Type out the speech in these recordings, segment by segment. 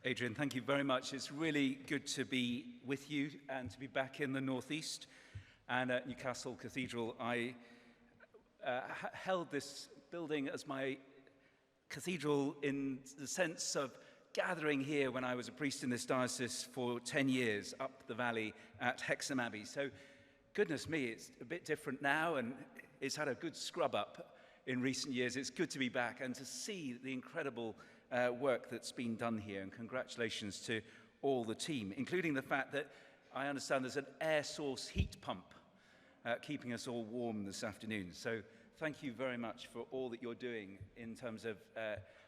Adrian, thank you very much. It's really good to be with you and to be back in the Northeast and at Newcastle Cathedral. I held this building as my cathedral in the sense of gathering here when I was a priest in this diocese for 10 years up the valley at Hexham Abbey. So, goodness me, it's a bit different now and it's had a good scrub up in recent years. It's good to be back and to see the incredible work that's been done here, and congratulations to all the team, including the fact that I understand there's an air source heat pump keeping us all warm this afternoon. So thank you very much for all that you're doing in terms of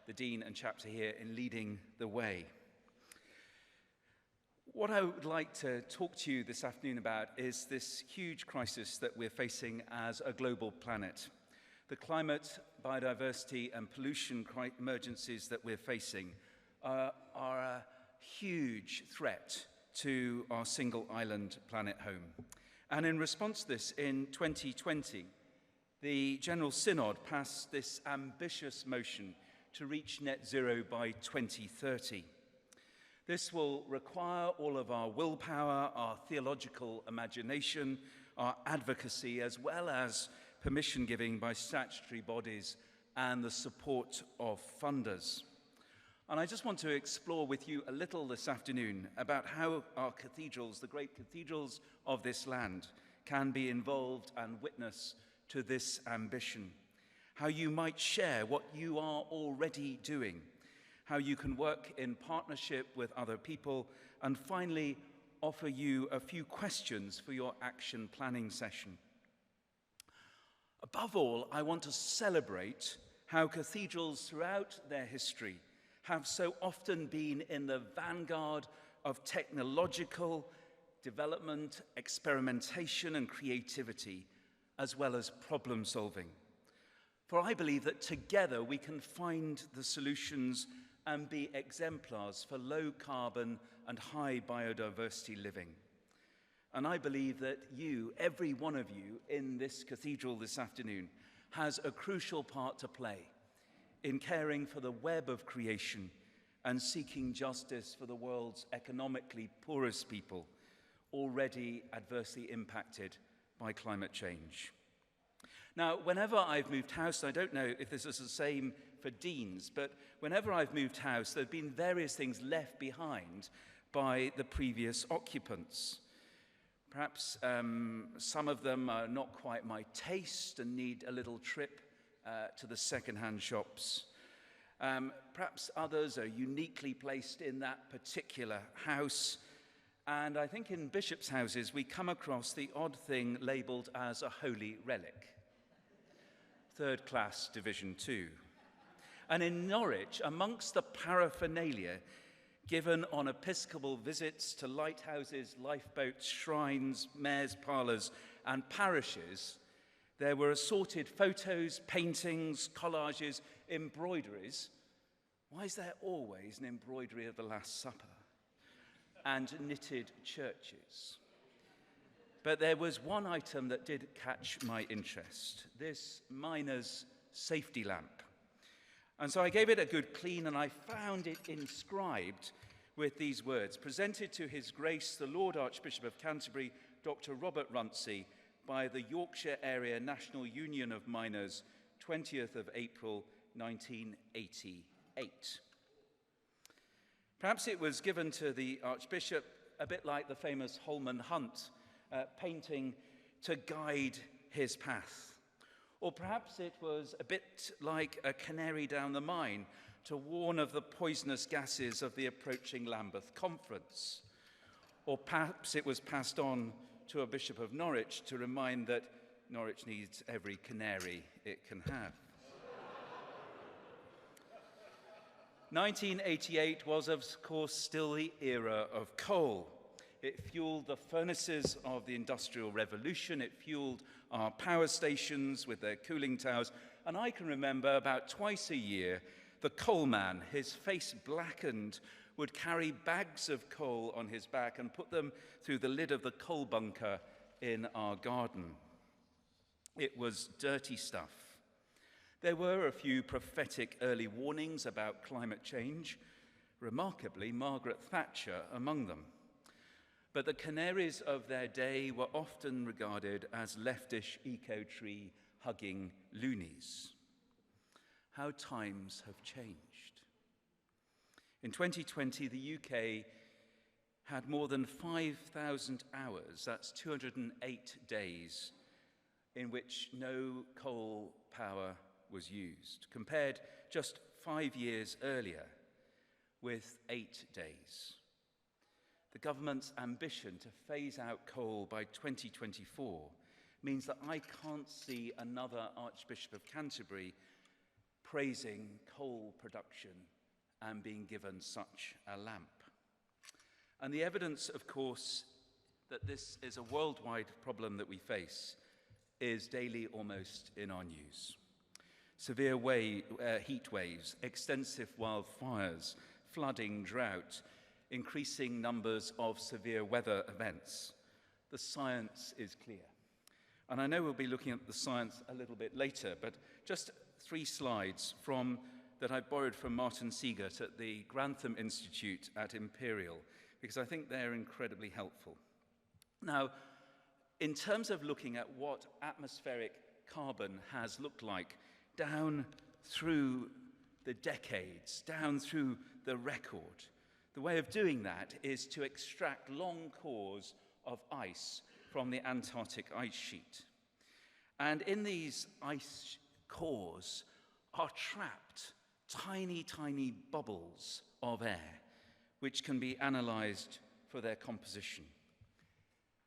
the Dean and chapter here in leading the way. What I would like to talk to you this afternoon about is this huge crisis that we're facing as a global planet. The climate, biodiversity and pollution emergencies that we're facing are a huge threat to our single island planet home. And in response to this, in 2020, the General Synod passed this ambitious motion to reach net zero by 2030. This will require all of our willpower, our theological imagination, our advocacy, as well as permission giving by statutory bodies and the support of funders. And I just want to explore with you a little this afternoon about how our cathedrals, the great cathedrals of this land, can be involved and witness to this ambition. How you might share what you are already doing, how you can work in partnership with other people, and finally offer you a few questions for your action planning session. Above all, I want to celebrate how cathedrals throughout their history have so often been in the vanguard of technological development, experimentation, and creativity, as well as problem solving. For I believe that together we can find the solutions and be exemplars for low carbon and high biodiversity living. And I believe that you, every one of you in this cathedral this afternoon, has a crucial part to play in caring for the web of creation and seeking justice for the world's economically poorest people, already adversely impacted by climate change. Now, whenever I've moved house, I don't know if this is the same for deans, but whenever I've moved house, there have been various things left behind by the previous occupants. Perhaps some of them are not quite my taste and need a little trip to the second-hand shops. Perhaps others are uniquely placed in that particular house. And I think in bishops' houses we come across the odd thing labelled as a holy relic. Third class, Division 2. And in Norwich, amongst the paraphernalia given on episcopal visits to lighthouses, lifeboats, shrines, mayor's parlours and parishes, there were assorted photos, paintings, collages, embroideries. Why is there always an embroidery of the Last Supper? And knitted churches. But there was one item that did catch my interest, this miner's safety lamp. And so I gave it a good clean, and I found it inscribed with these words: presented to His Grace the Lord Archbishop of Canterbury, Dr. Robert Runcie, by the Yorkshire Area National Union of Miners, 20th of April, 1988. Perhaps it was given to the Archbishop a bit like the famous Holman Hunt painting to guide his path. Or perhaps it was a bit like a canary down the mine to warn of the poisonous gases of the approaching Lambeth Conference. Or perhaps it was passed on to a Bishop of Norwich to remind that Norwich needs every canary it can have. 1988 was, of course, still the era of coal. It fueled the furnaces of the Industrial Revolution. It fueled our power stations with their cooling towers. And I can remember about twice a year, the coal man, his face blackened, would carry bags of coal on his back and put them through the lid of the coal bunker in our garden. It was dirty stuff. There were a few prophetic early warnings about climate change. remarkably, Margaret Thatcher among them. But the canaries of their day were often regarded as leftish eco-tree hugging loonies. How times have changed. In 2020, the UK had more than 5,000 hours, that's 208 days, in which no coal power was used, compared just 5 years earlier with 8 days. The government's ambition to phase out coal by 2024 means that I can't see another Archbishop of Canterbury praising coal production and being given such a lamp. And the evidence, of course, that this is a worldwide problem that we face is daily almost in our news. Severe heat waves, extensive wildfires, flooding, drought, increasing numbers of severe weather events. The science is clear. And I know we'll be looking at the science a little bit later, but just 3 slides that I borrowed from Martin Siegert at the Grantham Institute at Imperial, because I think they're incredibly helpful. Now, in terms of looking at what atmospheric carbon has looked like down through the decades, down through the record, the way of doing that is to extract long cores of ice from the Antarctic ice sheet. And in these ice cores are trapped tiny, tiny bubbles of air, which can be analyzed for their composition.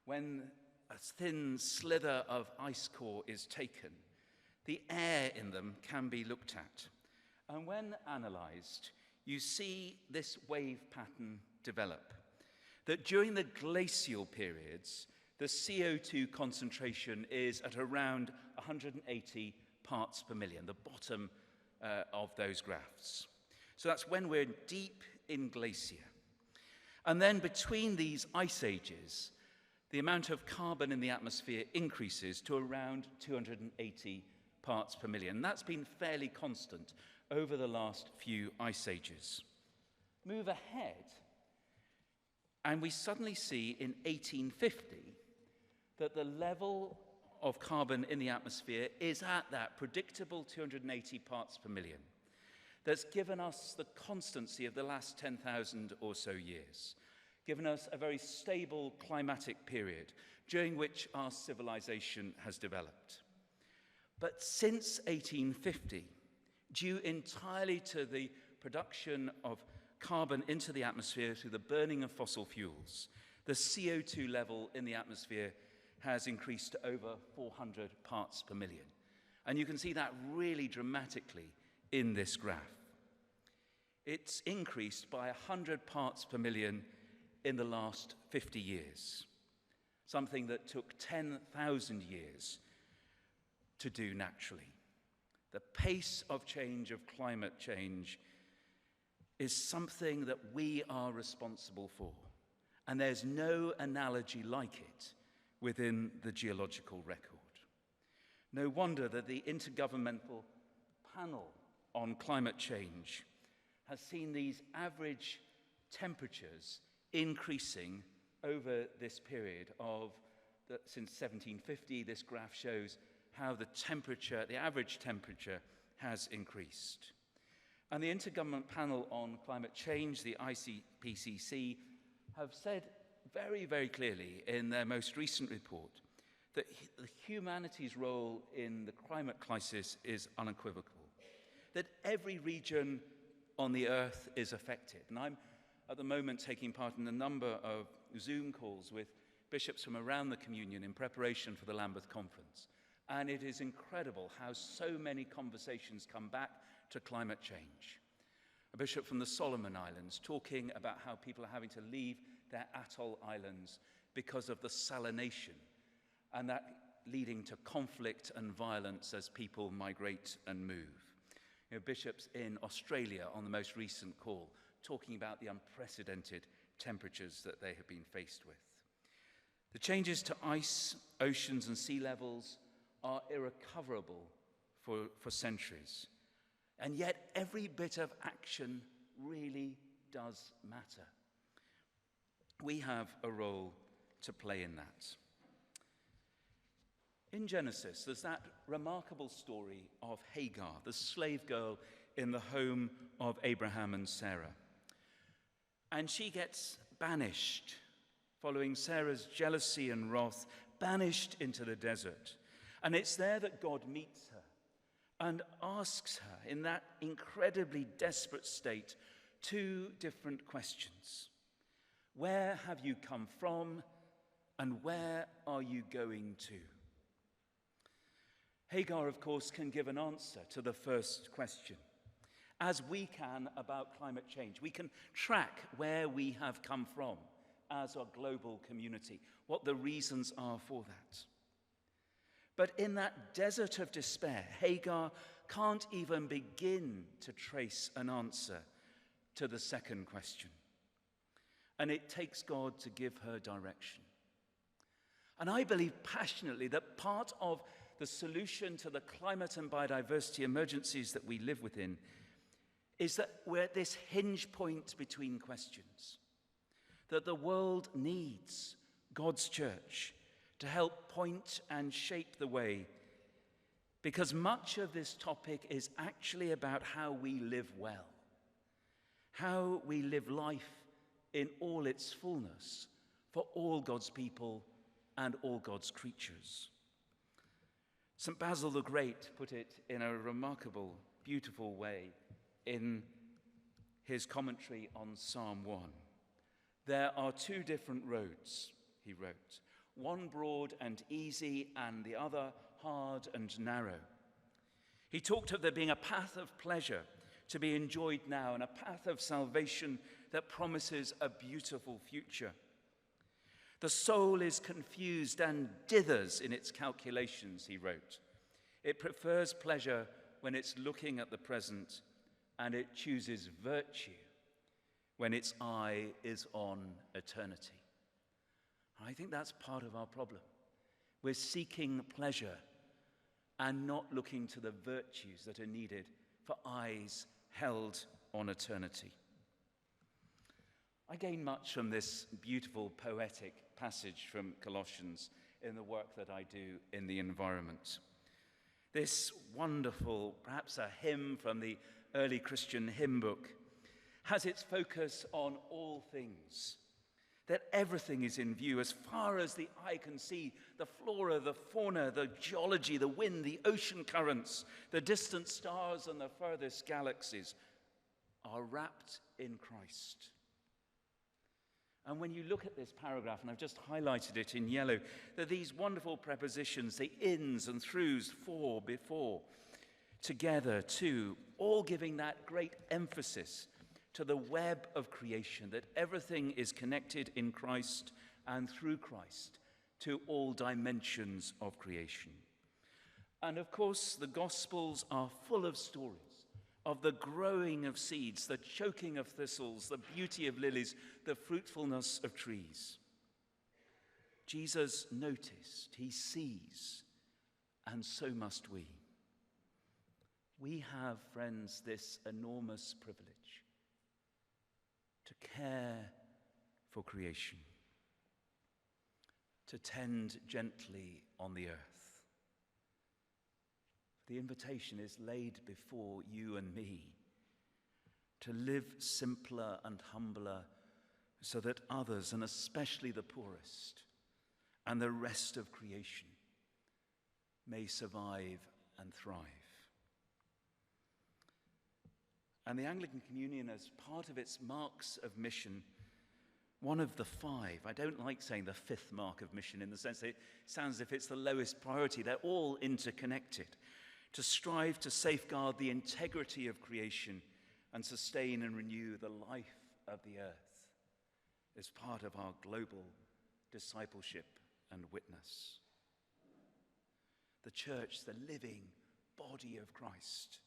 When a thin slither of ice core is taken, the air in them can be looked at. And when analyzed, you see this wave pattern develop, that during the glacial periods, the CO2 concentration is at around 180 parts per million, the bottom of those graphs. So that's when we're deep in glacier. And then between these ice ages, the amount of carbon in the atmosphere increases to around 280 parts per million. That's been fairly constant over the last few ice ages. Move ahead, and we suddenly see in 1850 that the level of carbon in the atmosphere is at that predictable 280 parts per million. That's given us the constancy of the last 10,000 or so years, given us a very stable climatic period during which our civilization has developed. But since 1850, due entirely to the production of carbon into the atmosphere through the burning of fossil fuels, the CO2 level in the atmosphere has increased to over 400 parts per million. And you can see that really dramatically in this graph. It's increased by 100 parts per million in the last 50 years, something that took 10,000 years to do naturally. The pace of change, of climate change, is something that we are responsible for. And there's no analogy like it within the geological record. No wonder that the Intergovernmental Panel on Climate Change has seen these average temperatures increasing over this period since 1750. This graph shows how the average temperature has increased. And the Intergovernmental Panel on Climate Change, the IPCC, have said very, very clearly in their most recent report that humanity's role in the climate crisis is unequivocal, that every region on the earth is affected. And I'm at the moment taking part in a number of Zoom calls with bishops from around the communion in preparation for the Lambeth Conference. And it is incredible how so many conversations come back to climate change. A bishop from the Solomon Islands talking about how people are having to leave their atoll islands because of the salination, and that leading to conflict and violence as people migrate and move. Bishops in Australia on the most recent call talking about the unprecedented temperatures that they have been faced with. The changes to ice, oceans, and sea levels are irrecoverable for centuries. And yet every bit of action really does matter. We have a role to play in that. In Genesis, there's that remarkable story of Hagar, the slave girl in the home of Abraham and Sarah. And she gets banished, following Sarah's jealousy and wrath, banished into the desert. And it's there that God meets her and asks her, in that incredibly desperate state, two different questions. Where have you come from, and where are you going to? Hagar, of course, can give an answer to the first question, as we can about climate change. We can track where we have come from as a global community, what the reasons are for that. But in that desert of despair, Hagar can't even begin to trace an answer to the second question. And it takes God to give her direction. And I believe passionately that part of the solution to the climate and biodiversity emergencies that we live within is that we're at this hinge point between questions, that the world needs God's church to help point and shape the way, because much of this topic is actually about how we live well, how we live life in all its fullness for all God's people and all God's creatures. St. Basil the Great put it in a remarkable, beautiful way in his commentary on Psalm 1. There are two different roads, he wrote, one broad and easy and the other hard and narrow. He talked of there being a path of pleasure to be enjoyed now and a path of salvation that promises a beautiful future. The soul is confused and dithers in its calculations, he wrote. It prefers pleasure when it's looking at the present, and it chooses virtue when its eye is on eternity. I think that's part of our problem. We're seeking pleasure and not looking to the virtues that are needed for eyes held on eternity. I gain much from this beautiful poetic passage from Colossians in the work that I do in the environment. This wonderful, perhaps a hymn from the early Christian hymn book, has its focus on all things, that everything is in view as far as the eye can see. The flora, the fauna, the geology, the wind, the ocean currents, the distant stars and the furthest galaxies are wrapped in Christ. And when you look at this paragraph, and I've just highlighted it in yellow, there are these wonderful prepositions, the ins and throughs, for, before, together, to, all giving that great emphasis to the web of creation, that everything is connected in Christ and through Christ to all dimensions of creation. And of course, the Gospels are full of stories of the growing of seeds, the choking of thistles, the beauty of lilies, the fruitfulness of trees. Jesus noticed, he sees, and so must we. We have, friends, this enormous privilege to care for creation, to tend gently on the earth. The invitation is laid before you and me to live simpler and humbler so that others, and especially the poorest and the rest of creation, may survive and thrive. And the Anglican Communion, as part of its marks of mission, one of the five, I don't like saying the fifth mark of mission in the sense that it sounds as if it's the lowest priority. They're all interconnected. To strive to safeguard the integrity of creation and sustain and renew the life of the earth is part of our global discipleship and witness. The church, the living body of Christ,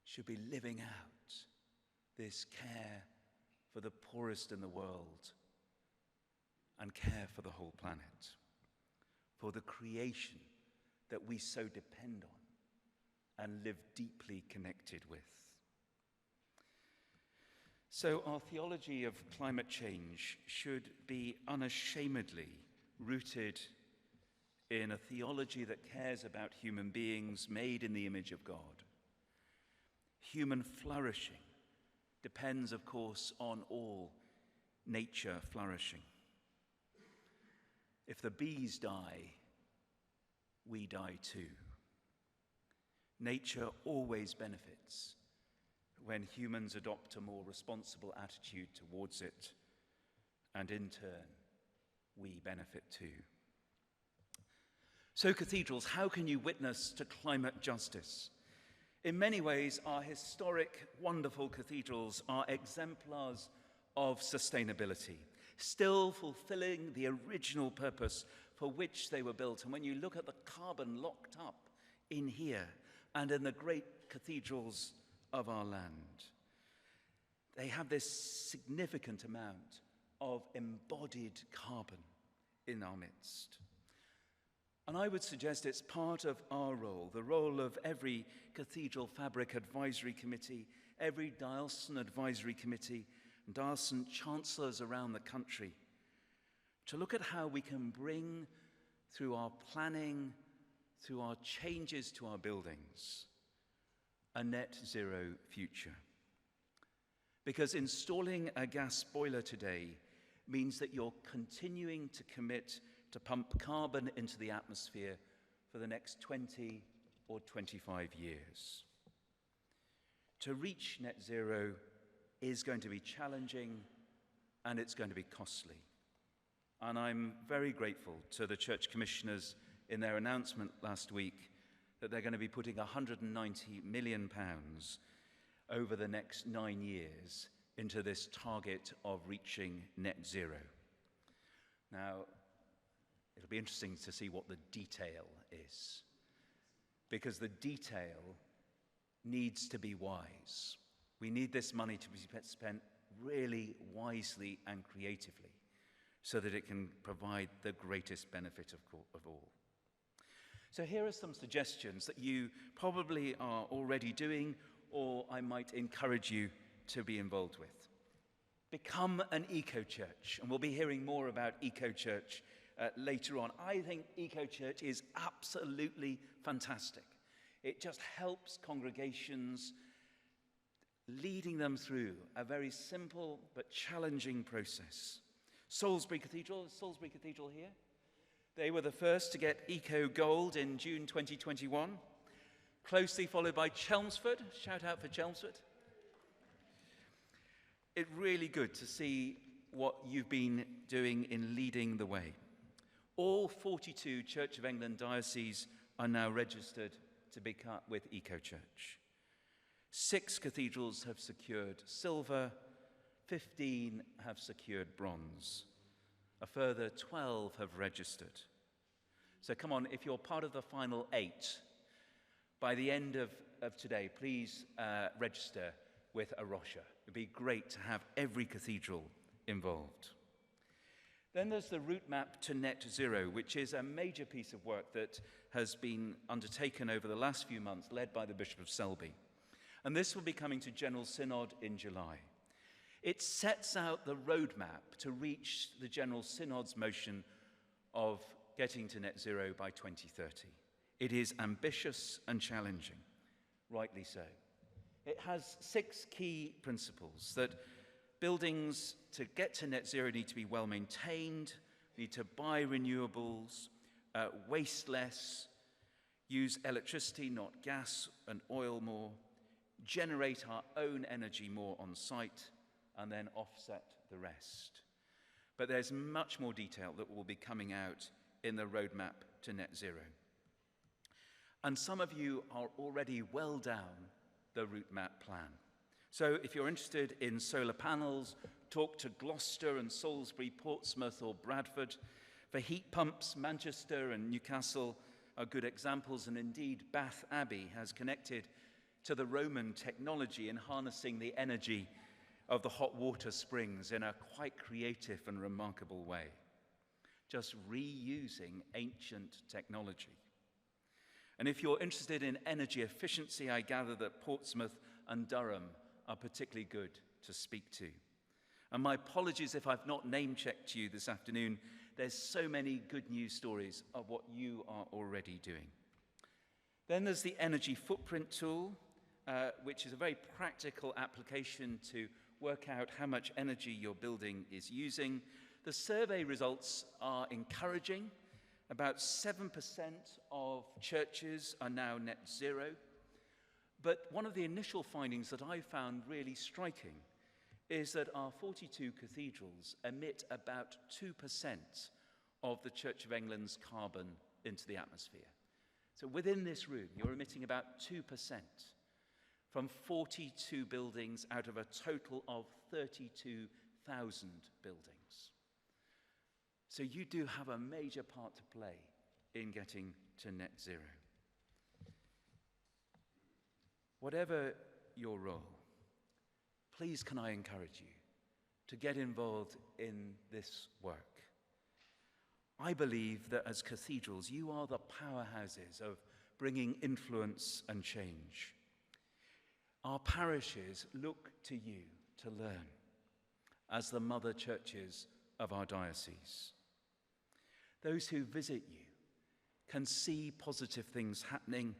should be living out this care for the poorest in the world and care for the whole planet, for the creation that we so depend on and live deeply connected with. So our theology of climate change should be unashamedly rooted in a theology that cares about human beings made in the image of God. Human flourishing depends, of course, on all nature flourishing. If the bees die, we die too. Nature always benefits when humans adopt a more responsible attitude towards it, and in turn, we benefit too. So, cathedrals, how can you witness to climate justice? In many ways, our historic, wonderful cathedrals are exemplars of sustainability, still fulfilling the original purpose for which they were built. And when you look at the carbon locked up in here and in the great cathedrals of our land, they have this significant amount of embodied carbon in our midst. And I would suggest it's part of our role, the role of every Cathedral Fabric Advisory Committee, every diocesan advisory committee, and diocesan chancellors around the country, to look at how we can bring, through our planning, through our changes to our buildings, a net zero future. Because installing a gas boiler today means that you're continuing to commit to pump carbon into the atmosphere for the next 20 or 25 years. To reach net zero is going to be challenging and it's going to be costly. And I'm very grateful to the church commissioners in their announcement last week that they're going to be putting £190 million over the next 9 years into this target of reaching net zero. Now, it'll be interesting to see what the detail is, because the detail needs to be wise. We need this money to be spent really wisely and creatively so that it can provide the greatest benefit of all. So here are some suggestions that you probably are already doing, or I might encourage you to be involved with. Become an eco-church, and we'll be hearing more about eco-church later on. I think eco-church is absolutely fantastic. It just helps congregations, leading them through a very simple but challenging process. Salisbury Cathedral, is Salisbury Cathedral here? They were the first to get Eco Gold in June 2021, closely followed by Chelmsford. Shout out for Chelmsford. It's really good to see what you've been doing in leading the way. All 42 Church of England dioceses are now registered to be cut with Eco-Church. 6 cathedrals have secured silver, 15 have secured bronze. A further 12 have registered. So come on, if you're part of the final 8, by the end of today, please register with a Usher. It'd be great to have every cathedral involved. Then there's the route map to net zero, which is a major piece of work that has been undertaken over the last few months, led by the Bishop of Selby. And this will be coming to General Synod in July. It sets out the roadmap to reach the General Synod's motion of getting to net zero by 2030. It is ambitious and challenging, rightly so. It has 6 key principles: that buildings to get to net zero need to be well maintained, need to buy renewables, waste less, use electricity, not gas and oil more, generate our own energy more on site, and then offset the rest. But there's much more detail that will be coming out in the roadmap to net zero. And some of you are already well down the route map plan. So if you're interested in solar panels, talk to Gloucester and Salisbury, Portsmouth or Bradford. For heat pumps, Manchester and Newcastle are good examples, and indeed Bath Abbey has connected to the Roman technology in harnessing the energy of the hot water springs in a quite creative and remarkable way, just reusing ancient technology. And if you're interested in energy efficiency, I gather that Portsmouth and Durham are particularly good to speak to. And my apologies if I've not name-checked you this afternoon. There's so many good news stories of what you are already doing. Then there's the energy footprint tool, which is a very practical application to work out how much energy your building is using. The survey results are encouraging. About 7% of churches are now net zero. But one of the initial findings that I found really striking is that our 42 cathedrals emit about 2% of the Church of England's carbon into the atmosphere. So within this room, you're emitting about 2% from 42 buildings out of a total of 32,000 buildings. So you do have a major part to play in getting to net zero. Whatever your role, please can I encourage you to get involved in this work. I believe that as cathedrals, you are the powerhouses of bringing influence and change. Our parishes look to you to learn as the mother churches of our diocese. Those who visit you can see positive things happening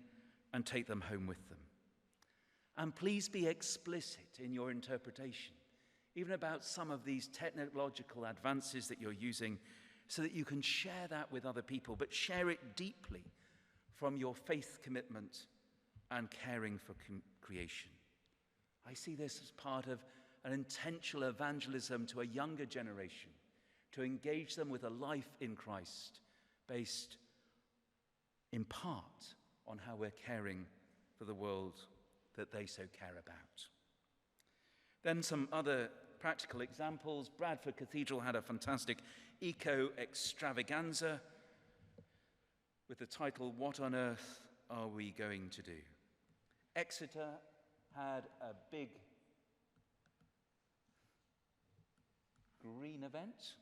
and take them home with them. And please be explicit in your interpretation, even about some of these technological advances that you're using, so that you can share that with other people, but share it deeply from your faith commitment and caring for creation. I see this as part of an intentional evangelism to a younger generation, to engage them with a life in Christ based in part on how we're caring for the world that they so care about. Then some other practical examples. Bradford Cathedral had a fantastic eco-extravaganza with the title, "What on Earth Are We Going to Do?" Exeter had a big green event.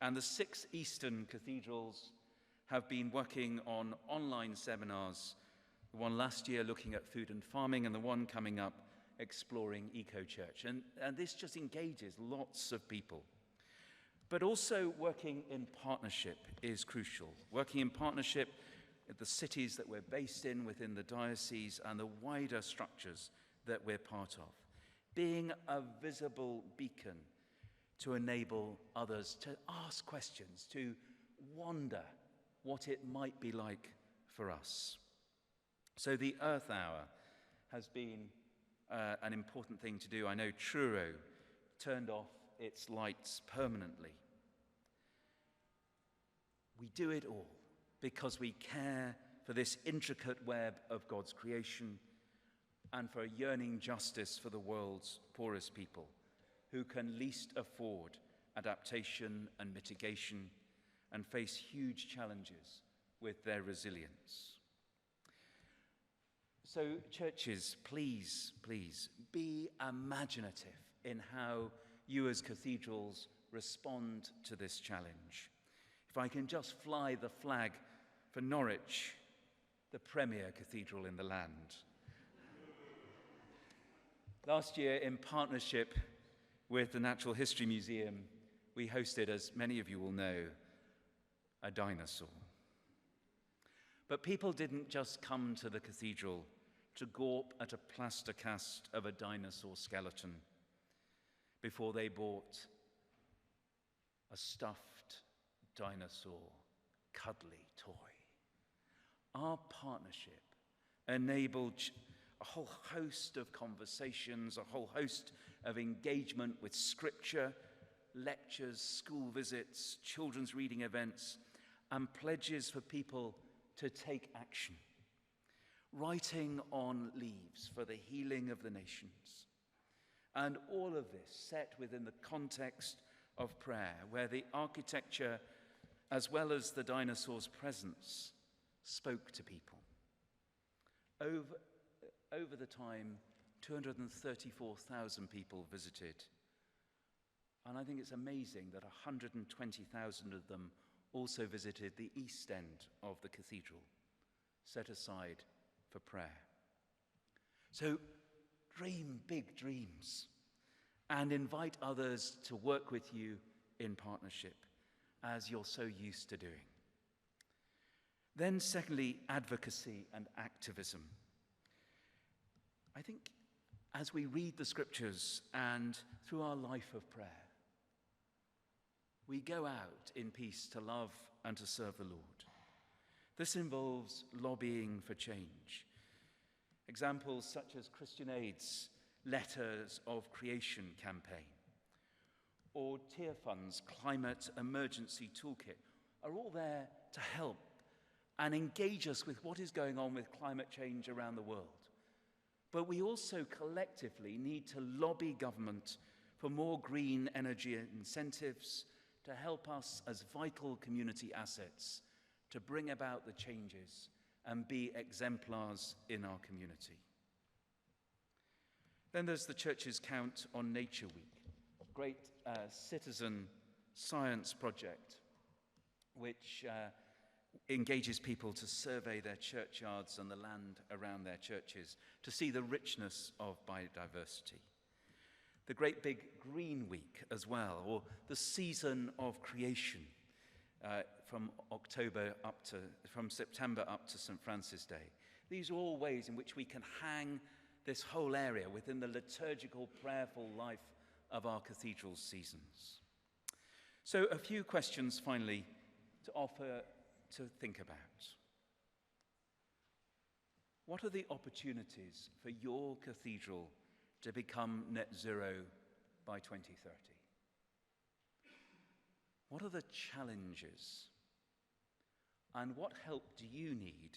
And the 6 Eastern cathedrals have been working on online seminars, the one last year looking at food and farming, and the one coming up exploring eco-church. And this just engages lots of people. But also working in partnership is crucial. Working in partnership with the cities that we're based in, within the diocese, and the wider structures that we're part of. Being a visible beacon to enable others to ask questions, to wonder what it might be like for us. So the Earth Hour has been an important thing to do. I know Truro turned off its lights permanently. We do it all because we care for this intricate web of God's creation and for a yearning justice for the world's poorest people, who can least afford adaptation and mitigation and face huge challenges with their resilience. So churches, please be imaginative in how you as cathedrals respond to this challenge. If I can just fly the flag for Norwich, the premier cathedral in the land. Last year, in partnership with the Natural History Museum, we hosted, as many of you will know, a dinosaur. But people didn't just come to the cathedral to gawp at a plaster cast of a dinosaur skeleton before they bought a stuffed dinosaur cuddly toy. Our partnership enabled a whole host of conversations, a whole host of engagement with scripture, lectures, school visits, children's reading events, and pledges for people to take action. Writing on leaves for the healing of the nations. And all of this set within the context of prayer, where the architecture, as well as the dinosaur's presence, spoke to people. Over the time, 234,000 people visited. And I think it's amazing that 120,000 of them also visited the east end of the cathedral, set aside for prayer. So dream big dreams and invite others to work with you in partnership, as you're so used to doing. Then secondly, advocacy and activism. I think as we read the scriptures and through our life of prayer, we go out in peace to love and to serve the Lord. This involves lobbying for change. Examples such as Christian Aid's Letters of Creation campaign or Tier Fund's Climate Emergency Toolkit are all there to help and engage us with what is going on with climate change around the world. But we also collectively need to lobby government for more green energy incentives to help us as vital community assets to bring about the changes and be exemplars in our community. Then there's the Church's Count on Nature Week, a great citizen science project which engages people to survey their churchyards and the land around their churches to see the richness of biodiversity. The great big Green Week as well, or the Season of Creation, from September up to St. Francis Day. These are all ways in which we can hang this whole area within the liturgical, prayerful life of our cathedral seasons. So a few questions finally to offer to think about. What are the opportunities for your cathedral to become net zero by 2030? What are the challenges? And what help do you need?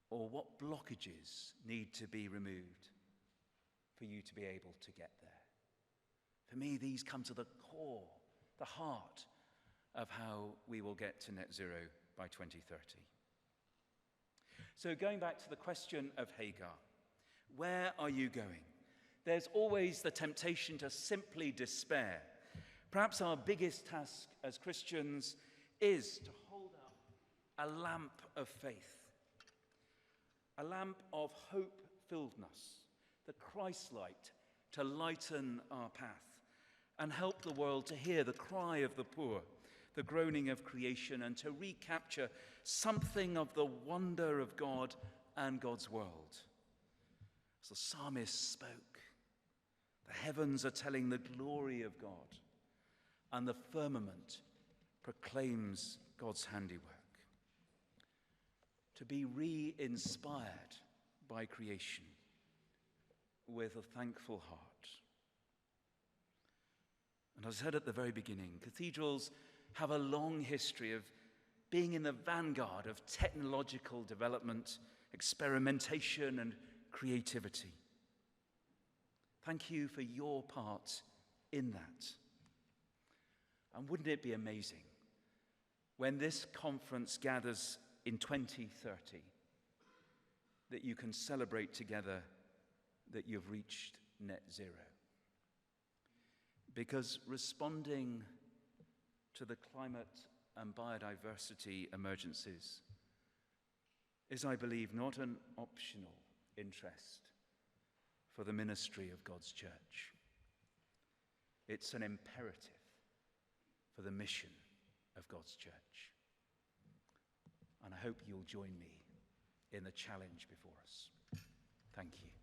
Or what blockages need to be removed for you to be able to get there? For me, these come to the core, the heart of how we will get to net zero by 2030. So going back to the question of Hagar, where are you going? There's always the temptation to simply despair. Perhaps our biggest task as Christians is to hold up a lamp of faith, a lamp of hope-filledness, the Christ light to lighten our path and help the world to hear the cry of the poor, the groaning of creation, and to recapture something of the wonder of God and God's world. As the psalmist spoke, the heavens are telling the glory of God, and the firmament proclaims God's handiwork. To be re-inspired by creation with a thankful heart. And as I said at the very beginning, cathedrals have a long history of being in the vanguard of technological development, experimentation, and creativity. Thank you for your part in that. And wouldn't it be amazing when this conference gathers in 2030 that you can celebrate together that you've reached net zero? Because responding to the climate and biodiversity emergencies is, I believe, not an optional interest for the ministry of God's church. It's an imperative for the mission of God's church. And I hope you'll join me in the challenge before us. Thank you.